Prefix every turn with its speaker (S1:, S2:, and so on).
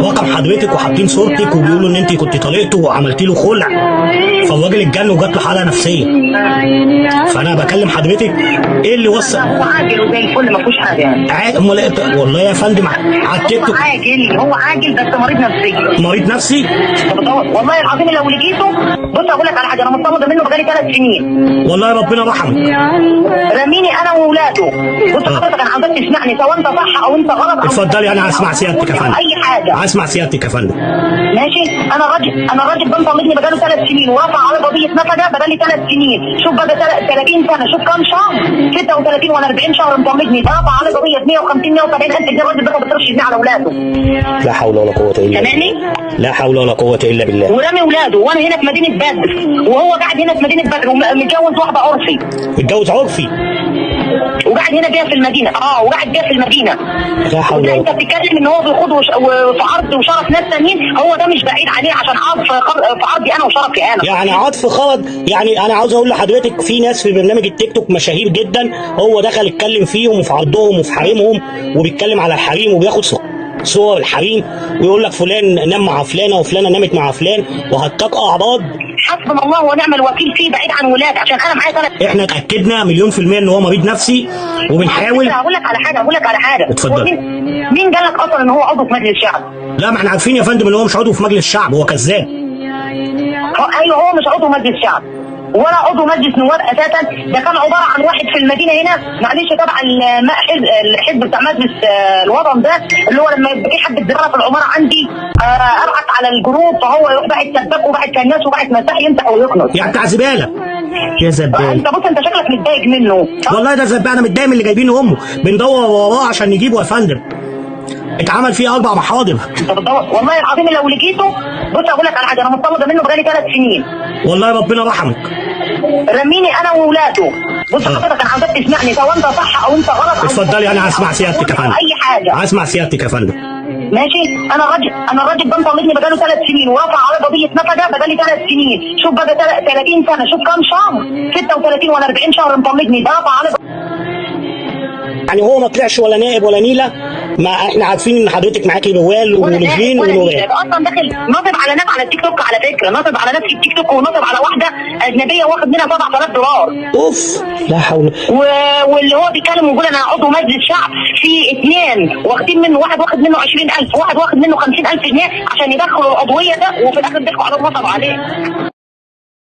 S1: رقم حضرتك وحاطين صورتك وبيقولوا ان انت كنت طليقته وعملتي له خلع، فالراجل اتجن وجات له حاله نفسيه. فانا بكلم حضرتك ايه اللي وصل؟
S2: هو عاجل وزي الفل ما فيهوش حاجه يعني.
S1: امال والله يا فندم على التيك توك
S2: هو عاجل بس مريض نفسي.
S1: مريض نفسي؟
S2: والله العظيم لو لقيته، بص اقول لك على حاجه، انا مستمرضه منه بقالي 3 سنين.
S1: والله ربنا رحمك.
S2: رميني انا واولاده. بص حضرتك انا عاوزك تسمعني، سواء انت صح او انت غلط.
S1: اتفضلي انا هسمع سيادتك يا فندم.
S2: اي حاجه
S1: هسمع سيادتك يا فندم.
S2: ماشي. انا راجل ده مطلقني بقاله 3 سنين ورفع على قضيه نفقه بقالي 3 سنين. شوف بقى 30 سنه، شوف كام شهر، 36 ولا 40 شهر مطلقني، رفع على قضيه 150 170 الف جنيه. الراجل ده ما بيصرفش جنيه على اولاده.
S1: لا حول ولا قوه الا بالله.
S2: سامعني؟
S1: لا حول ولا قوه الا بالله.
S2: ورامي اولاده وانا هنا في مدينه بدر، وهو قاعد هنا في مدينه بدر ومتجوز واحده عرفي.
S1: متجوز عرفي؟
S2: وقاعد هنا بيها في المدينه. وقاعد بيها في المدينه.
S1: لا حول ولا قوه.
S2: انت بتتكلم ان هو بيخوض في عرض وشرف ناس ثانيين، هو ده مش بعيد عليه عشان عرض في عرضي انا وشرفي انا.
S1: يعني عطف خلط. يعني انا عاوز اقول لحضرتك في ناس في برنامج التيك توك مشاهير جدا، هو دخل اتكلم فيهم وفي عرضهم وفي حريمهم، وبيتكلم على الحريم وبياخد صور الحريم، ويقول لك فلان نام مع فلانه وفلانه نامت مع فلان، وهتك اعراض.
S2: حسبنا الله ونعم الوكيل فيه، بعيد عن ولاد، عشان انا معايا 3.
S1: احنا اتاكدنا مليون في الميه ان هو مريض نفسي، وبنحاول.
S2: هقول لك على حاجه.
S1: اتفضل.
S2: مين قال لك اصلا ان هو عضو في مجلس الشعب؟
S1: لا ما احنا عارفين يا فندم ان هو مش عضو في مجلس الشعب، هو كذاب.
S2: ايوه هو مش عضو مجلس الشعب ولا عضو مجلس نواب اساسا. ده كان عباره عن واحد في المدينه هنا، معلش تبع الحزب بتاع مجلس الوطن ده، اللي هو لما يبقى في حد زياره في العماره عندي ابعت على الجروب، فهو يروح باعت سباك وباعت كناس وباعت مساح يمسح ويكنس.
S1: يعني بتاع زباله يا زبال.
S2: انت بص، انت شكلك متضايق منه.
S1: والله ده زبال، انا متضايق من اللي جايبينه امه، بندور وراه عشان نجيبه يا فندم. اتعمل فيه 4 محاضر.
S2: انت بتدور؟ والله العظيم لو لقيته، بص اقول لك على حاجه، انا مستمرضه منه بقالي 3 سنين.
S1: والله ربنا رحمك.
S2: رميني انا واولاده. بص حضرتك انا عاوزك تسمعني، سواء انت صح او انت غلط.
S1: اتفضلي انا هسمع سيادتك يا فندم.
S2: اي حاجه.
S1: هسمع سيادتك يا فندم.
S2: ماشي. انا راجل ده مطلقني بقاله 3 سنين ورفع على قضيه نفقه بقالي 3 سنين. شوف بقى 30 سنه، شوف كام شهر، 36 ولا 40 شهر مطلقني، ده رفع على.
S1: يعني هو ما طلعش ولا نائب ولا نيله. ما احنا عارفين ان حضرتك معاكي روال ونجين ونوران.
S2: اصلا داخل نصب على ناس على التيك توك، على فكره نصب على ناس في التيك توك، ونصب على واحده اجنبيه واخد منها $7000.
S1: اوف لا حول.
S2: واللي هو بيتكلم ويقول انا عضو مجلس شعب، في 2 واخدين منه، واحد واخد منه 20000، واحد واخد منه 50000 جنيه عشان يدخلوا العضويه ده، وفي الاخر ضحكوا على نصب عليه.